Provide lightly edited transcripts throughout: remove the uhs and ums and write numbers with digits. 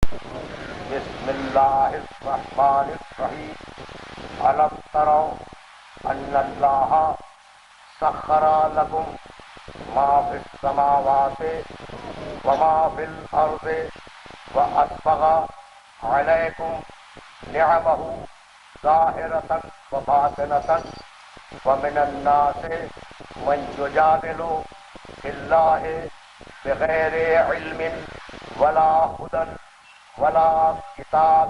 بسم اللہ الرحمن الرحیم الم تروا ان اللہ سخر لکم ما فی السماوات وما فی الارض واسبغ علیکم نعمہ ظاہرۃ وباطنۃ ومن الناس من یجادل فی اللہ بغیر علم ولا ہدی ولا کتاب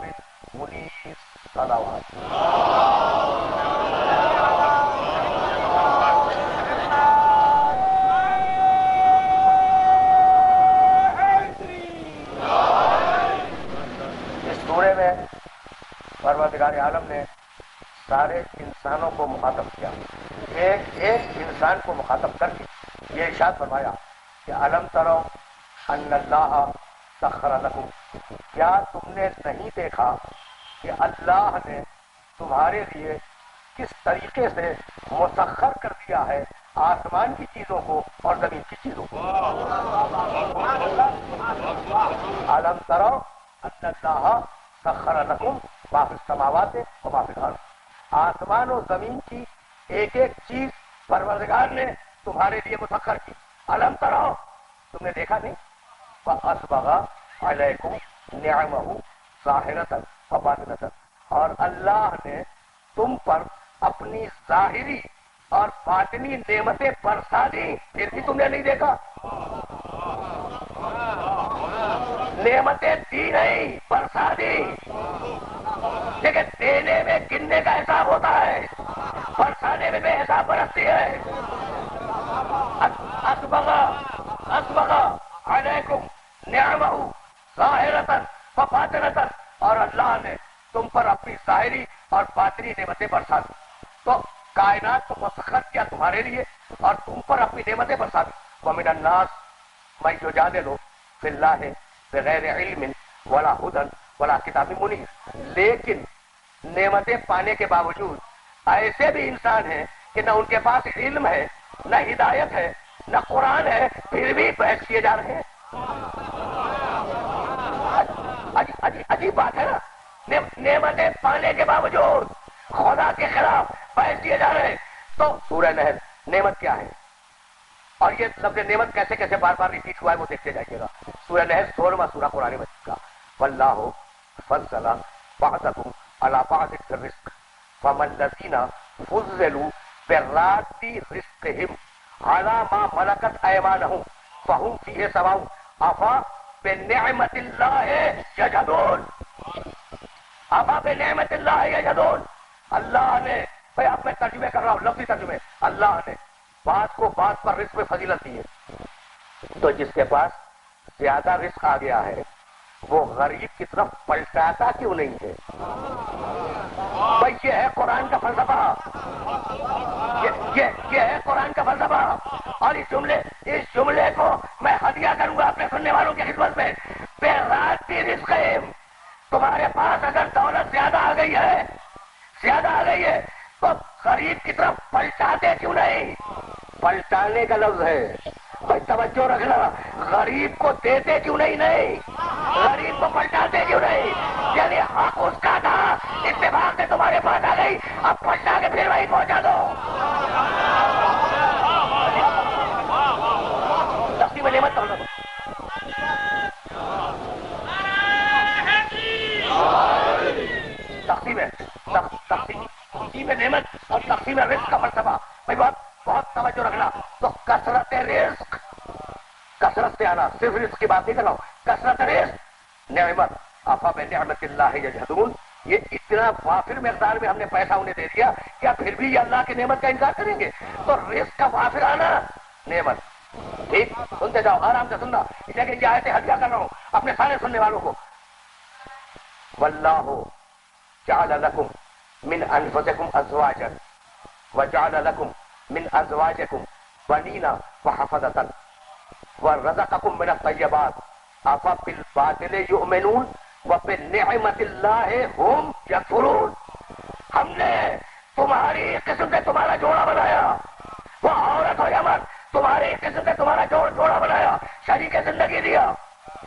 منیر. صلوات. اس سورے میں پروردگار عالم نے سارے انسانوں کو مخاطب کیا، ایک ایک انسان کو مخاطب کر کے یہ ارشاد فرمایا کہ الم تروا ان اللہ سخر لکم، کیا تم نے نہیں دیکھا کہ اللہ نے تمہارے لیے کس طریقے سے مسخر کر دیا ہے آسمان کی چیزوں کو اور زمین کی چیزوں کو. الم تروا ان اللہ سخر لکم ما فی السماوات وما فی الارض، آسمان و زمین کی ایک ایک چیز پروردگار نے تمہارے لیے مسخر کی. الم تروا، تم نے دیکھا نہیں؟ فاسبغ علیکم نعمہ ظاہرۃ وباطنۃ، اور اللہ نے تم پر اپنی ظاہری اور باطنی نعمتیں برسا دی، پھر بھی تم نے نہیں دیکھا. نعمتیں دی نہیں، برسا دی. لیکن دینے میں گننے کا حساب ہوتا ہے، برسانے میں بے حساب برستی ہے. اسبغ علیکم نعمہ ظاہرۃ وباطنۃ، اور اللہ نے تم پر اپنی ظاہری اور باطنی نعمتیں برسا دی. تو کائنات کو مسخر کیا تمہارے لیے اور تم پر اپنی نعمتیں برسا دی. ومن الناس من یجادل فی اللہ بغیر علم ولا ہدی ولا کتاب منیر، لیکن نعمتیں پانے کے باوجود ایسے بھی انسان ہیں کہ نہ ان کے پاس علم ہے، نہ ہدایت ہے، نہ قرآن ہے، پھر بھی بحث کیے جا رہے ہیں. عجیب بات ہے نا، نعمتیں پانے کے باوجود خدا کے خلاف بحث کیے جا رہے ہیں. تو سورہ نحل نعمت کیا ہے اور یہ لفظ نعمت کیسے کیسے بار بار ریپیٹ ہوا ہے وہ دیکھتے جائیے گا. سورہ نحل 16واں سورہ قرآن مجید کا. واللہ فضل بعضکم علی بعض فی الرزق فما الذین فضلوا براد رزقہم علی ما ملکت ایمانہم فہم فیہ سواء افا بنعمت اللہ یجحدون. افا بنعمت اللہ یجحدون. اللہ نے، بھائی اب میں ترجمے کر رہا ہوں، لفظی ترجمے. اللہ نے بعض کو بعض پر رزق میں فضیلت دی ہے، تو جس کے پاس زیادہ رزق آ گیا ہے وہ غریب کی طرف پلٹاتا کیوں نہیں ہے؟ بھائی یہ ہے قرآن کا فلسفہ، یہ ہے قرآن کا فلسفہ. اور اس جملے کو میں ہدیہ کروں گا اپنے سننے والوں کی خدمت میں. بے رات کی رزق ہے، تمہارے پاس اگر دولت زیادہ آ گئی ہے تو غریب کی طرف پلٹاتے کیوں نہیں؟ پلٹانے کا لفظ ہے، بھائی توجہ رکھنا. غریب کو دیتے کیوں نہیں غریب کو پلٹاتے کیوں نہیں؟ یعنی حق اس کا تھا، اتفاق سے تمہارے پاس آ گئی، اب پلٹا کے پھر وہی پہنچا دو. تقسیم نعمت کا مطلب تقسیم نعمت اور تقسیم رزق کا فلسفہ. بھائی بہت توجہ رکھنا. تو کثرت رزق، کثرت سے آنا، صرف رزق کی بات نہیں کر رہا ہوں، کثرت رزق نعمت. افا بنعمت اللہ یجحدون، یہ اتنا وافر مقدار میں ہم نے پیسہ انہیں دے دیا، کیا پھر بھی یہ اللہ کی نعمت کا انکار کریں گے؟ تو رزق کا وافر آنا نعمت. ٹھیک، سنتے جاؤ، آرام سے سننا، اس لیے کہ یہ آیتیں ہدیہ کر رہا ہوں اپنے سارے سننے والوں کو. واللہ جعل لکم من انفسکم ازواجا وجعل لکم من ازواجکم بنین وحفظۃ ورزقکم من الطیبات افبالباطل یؤمنون وبنعمت اللہ ہم یکفرون. ہم نے تمہاری قسم سے تمہارا جوڑا بنایا، وہ عورت ہو یا مرد، تمہاری قسم سے تمہارا جوڑا بنایا، شریک زندگی دیا،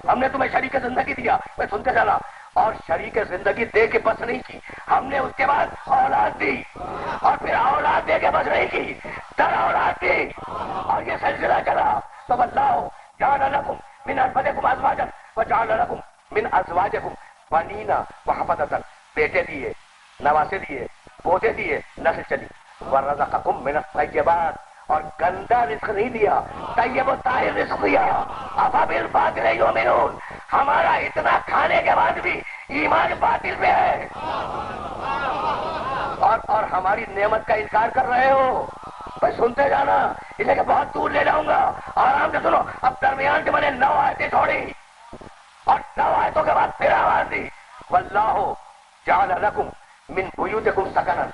ہم نے تمہیں شریک زندگی دیا، میں سنتے جانا، اور شریک زندگی دے کے بس نہیں کی، ہم نے اس کے بعد اولاد دی، اور پھر اولاد دے کے بس نہیں کی، در اولاد دی، اور یہ سلسلہ چلا۔ تو اللہ جعل لکم من انفسکم ازواجا وجعل لکم من ازواجکم بنینا وحفدۃ، بیٹے دیے، نواسے دیے، پوتے دیے، نسل چلی۔ ورزقکم من الطیبات، اور گندا رزق نہیں دیا، طیب و طاہر رزق دیا۔ افبالباطل یؤمنون، ہمارا اتنا کھانے کے بعد بھی ایمان باطل پہ ہے، اور ہماری نعمت کا انکار کر رہے ہو۔ بھائی سنتے جانا، اسے کہ بہت دور لے جاؤں گا، آرام سے سنو۔ اب درمیان سے میں نے 9 آیتیں چھوڑی، اور 9 آیتوں کے بعد پھر آواز دی، واللہ جعل لکم من بیوتکم سکنا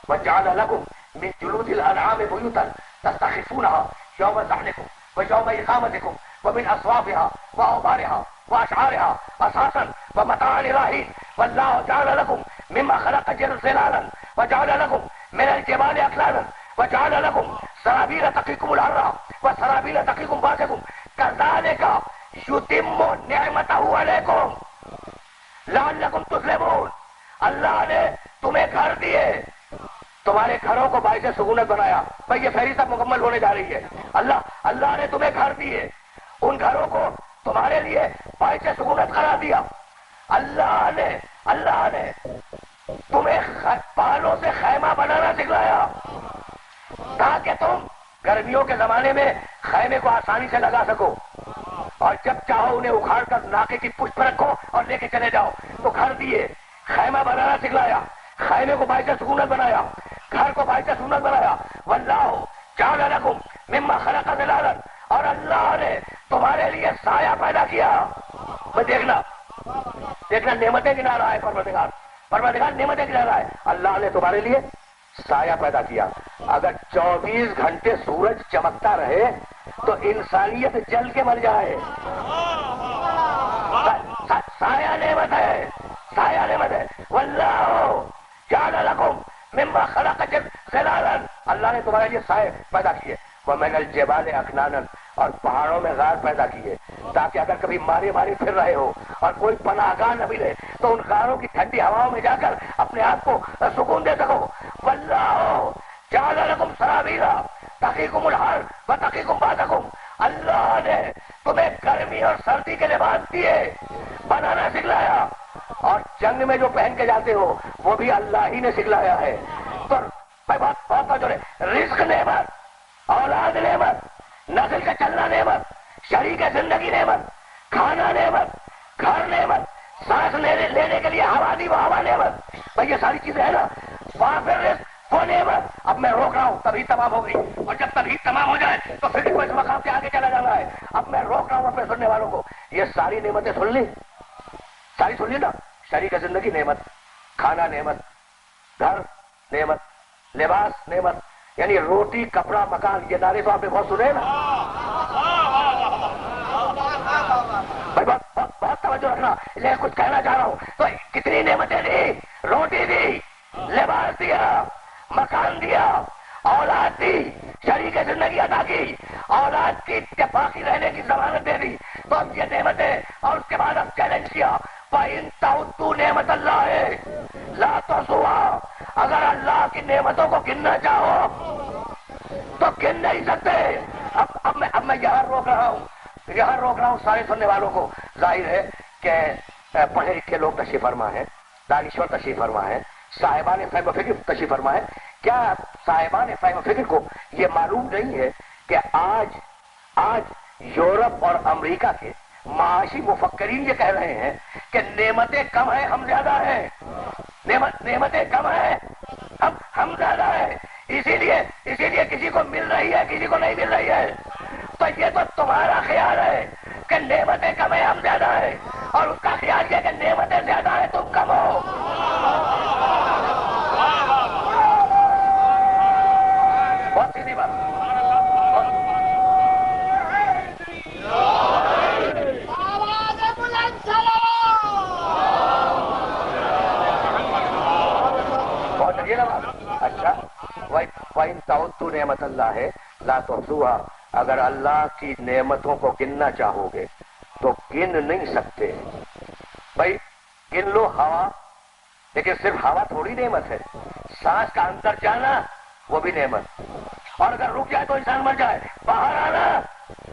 وجعل لکم من جلود الانعام بیوتا تستخفونها یوم ذبحکم ویوم اقامتکم ومن اصوافها واوبارها واشعارها اساسا ومتاعا الى حين والله جعل لكم مما خلق ظلالا وجعل لكم من الجبال اكلالا وجعل لكم سرابيل تقيكم الحر وسرابيل تقيكم باسكم كذلك يتم نعمته عليكم لعلكم تسلمون۔ اللہ نے تمہیں گھر دیے، تمہارے گھروں کو باعث سکونت بنایا۔ بھائی یہ فہرست مکمل ہونے جا رہی ہے۔ اللہ نے تمہیں گھر دیے، ان گھروں کو تمہارے لیے باعث سکونت قرار دیا۔ اللہ نے تمہیں پالوں سے خیمہ بنانا سکھلایا تاکہ تم گرمیوں کے زمانے میں خیمے کو آسانی سے لگا سکو، اور جب چاہو انہیں اکھاڑ کر ناکے کی پشت پر رکھو اور لے کے چلے جاؤ۔ تو گھر دیے، خیمہ بنانا سکھلایا، خیمے کو باعث سکونت بنایا، گھر کو باعث سکونت بنایا۔ واللہ جعل لکم مما خلق ظلالا، اور اللہ نے تمہارے لیے سایہ پیدا کیا۔ میں دیکھنا نعمتیں گنا رہا ہے پروردگار نعمتیں گنا رہا ہے۔ اللہ نے تمہارے لیے سایہ پیدا کیا۔ اگر 24 گھنٹے سورج چمکتا رہے تو انسانیت جل کے مر جائے۔ سایہ نعمت ہے، سایہ نعمت ہے۔ واللہ جعل لکم مما خلق ظلالا، اللہ نے تمہارے لیے سائے پیدا کیے۔ ومن الجبال اکنانا، اور پہاڑوں میں غار پیدا کیے تاکہ اگر کبھی مارے پھر رہے ہو اور کوئی پناہ گاہ نہ ملے تو ان غاروں کی ٹھنڈی ہواؤں میں جا کر اپنے آپ کو سکون دے سکو۔ واللہ جعل لکم سرابیل تقیکم الحر وتقیکم باسکم، اللہ نے تمہیں گرمی اور سردی کے لباس دیے، بنانا سکھلایا، اور جنگ میں جو پہن کے جاتے ہو وہ بھی اللہ ہی نے سکھلایا ہے۔ تو بہت جو رزق نعمت، اولاد نعمت، نسل کا چلنا نعمت، شریک زندگی نعمت، کھانا نعمت، گھر نعمت، سانس لینے کے لیے ہوا دی وہ ہوا نعمت۔ بھائی یہ ساری چیزیں ہیں نا، وہاں پھر رزق وہ نعمت۔ اب میں روک رہا ہوں، تبھی تمام ہو گئی، اور جب تبھی تمام ہو جائے تو پھر اس مقام سے آگے چلا جانا ہے۔ اب میں روک رہا ہوں اپنے سننے والوں کو، یہ ساری نعمتیں سن لی، ساری سن لی نا۔ شریک زندگی نعمت، کھانا نعمت، گھر نعمت، لباس نعمت، یعنی روٹی کپڑا مکان، یہ نعرے تو آپ نے بہت سنے نا۔ بھائی بہت توجہ رکھنا، لیکن کچھ کہنا چاہ رہا ہوں۔ تو کتنی نعمتیں دی، روٹی دی، لباس دیا، مکان دیا، اولاد دی، شریک زندگی عطا کی، اولاد کی باقی رہنے کی ضمانت دے دی۔ تو اب یہ نعمتیں، اور اس کے بعد اب چیلنج کیا، فَإِن تَعُدُّوا نِعْمَتَ اللَّهِ لَا تُحْصُوهَا، اگر اللہ کی نعمتوں کو گننا چاہو تو گن نہیں سکتے۔ اب میں یہاں روک رہا ہوں سارے سننے والوں کو۔ ظاہر ہے کہ پڑھے لکھے لوگ تشریف فرما ہے، دانشور تشریف فرما ہے، صاحبان فہم و فکر تشریف فرما ہے۔ کیا صاحبان فہم و فکر کو یہ معلوم نہیں ہے کہ آج یورپ اور امریکہ کے معاشی مفکرین یہ کہہ رہے ہیں کہ نعمتیں کم ہیں، ہم زیادہ ہیں، نعمتیں کم ہیں، ہم زیادہ ہیں، اسی لیے کسی کو مل رہی ہے، کسی کو نہیں مل رہی ہے۔ تو یہ تو تمہارا خیال ہے کہ نعمتیں کم ہیں، ہم زیادہ ہیں، اور اس کا خیال یہ کہ نعمتیں زیادہ ہیں، تم کم ہو۔ بہت سیدھی بات۔ اچھا، وَإِن تَعُدُّوا نِعْمَتَ اللَّهِ لَا تُحْصُوهَا، اگر اللہ کی نعمتوں کو گننا چاہو گے تو گن نہیں سکتے. بھائی گن لو ہوا، لیکن صرف ہوا تھوڑی نعمت ہے، سانس کا اندر جانا وہ بھی نعمت، اور اگر رک جائے تو انسان مر جائے، باہر آنا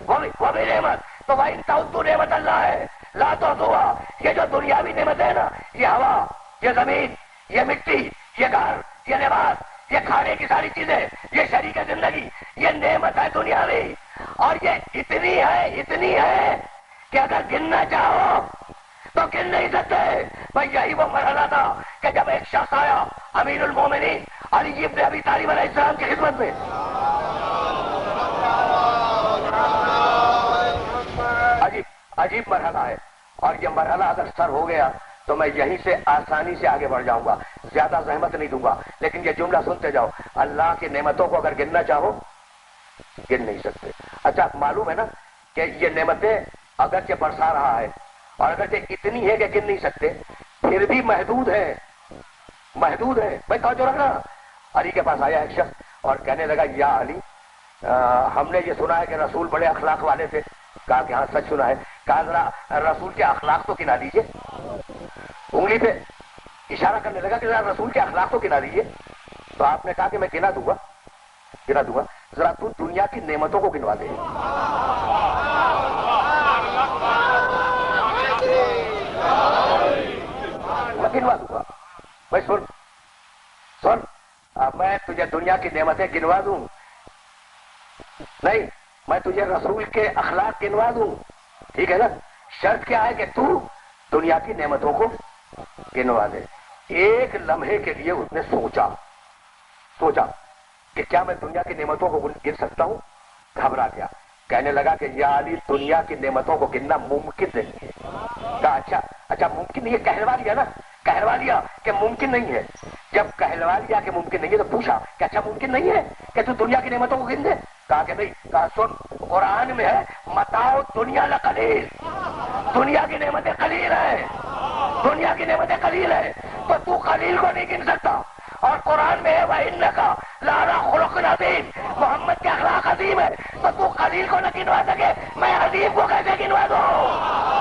وہ بھی نعمت. تو بھائی تو نعمت اللہ ہے لا تو دعا. یہ جو دنیاوی نعمت ہے نا، یہ ہوا، یہ زمین، یہ مٹی، یہ گھر، یہ لباس، یہ کھانے کی ساری چیزیں، یہ شریک زندگی، یہ نعمت ہے دنیاوی. اور یہ اتنی ہے کہ اگر گننا چاہو تو گن نہیں سکتے. بھائی یہی وہ مرحلہ تھا کہ جب ایک شخص آیا امیر المومنین علی ابن ابی طالب علیہ السلام کی خدمت میں. عجیب مرحلہ ہے، اور یہ مرحلہ اگر سر ہو گیا تو میں یہیں سے آسانی سے آگے بڑھ جاؤں گا، زیادہ زحمت نہیں دوں گا. لیکن یہ جملہ سنتے جاؤ، اللہ کی نعمتوں کو اگر گننا چاہو گن نہیں سکتے. اچھا معلوم ہے نا کہ یہ نعمتیں اگرچہ برسا رہا ہے اور اگرچہ اتنی ہے کہ گن نہیں سکتے، پھر بھی محدود ہے. بھائی توجہ رکھنا. علی کے پاس آیا ایک شخص اور کہنے لگا یا علی، ہم نے یہ سنا ہے کہ رسول بڑے اخلاق والے تھے. کہا کہ ہاں سچ سنا ہے. کہا ذرا رسول کے اخلاق تو گنا دیجیے. انگلی پہ اشارہ کرنے لگا کہ ذرا رسول کے اخلاق تو گنا دیجیے. تو آپ نے کہا کہ میں گنا دوں گا. ذرا تو دنیا کی نعمتوں کو گنوا دے. میں گنوا دوں گا. بھائی سن، میں تجھے دنیا کی نعمتیں گنوا دوں؟ نہیں، میں تجھے رسول کے اخلاق گنوا دوں. ٹھیک ہے نا؟ شرط کیا ہے کہ تو دنیا کی نعمتوں کو گنوا دے. ایک لمحے کے لیے اس نے سوچا کہ کیا میں دنیا کی نعمتوں کو گن سکتا ہوں؟ گھبرا گیا. کہنے لگا کہ یا علی، دنیا کی نعمتوں کو گننا ممکن نہیں ہے. کہا اچھا ممکن نہیں ہے. کہلوا لیا کہ ممکن نہیں ہے. جب کہلوا لیا کہ ممکن نہیں ہے تو پوچھا کہ اچھا ممکن نہیں ہے کہ تو دنیا کی نعمتوں کو گن دے؟ کہا کہ نہیں. کہا سن، قرآن میں ہے متاع دنیا لقلیل، دنیا کی نعمتیں قلیل ہیں. تو قلیل کو نہیں گن سکتا. اور قرآن میں ہے وَإِنَّكَ لَعَلَىٰ خُلُقٍ عَظِيمٍ، محمد کے اخلاق عظیم ہے. تو قلیل کو نہ گنوا سکے، میں عظیم کو کیسے گنوا دوں؟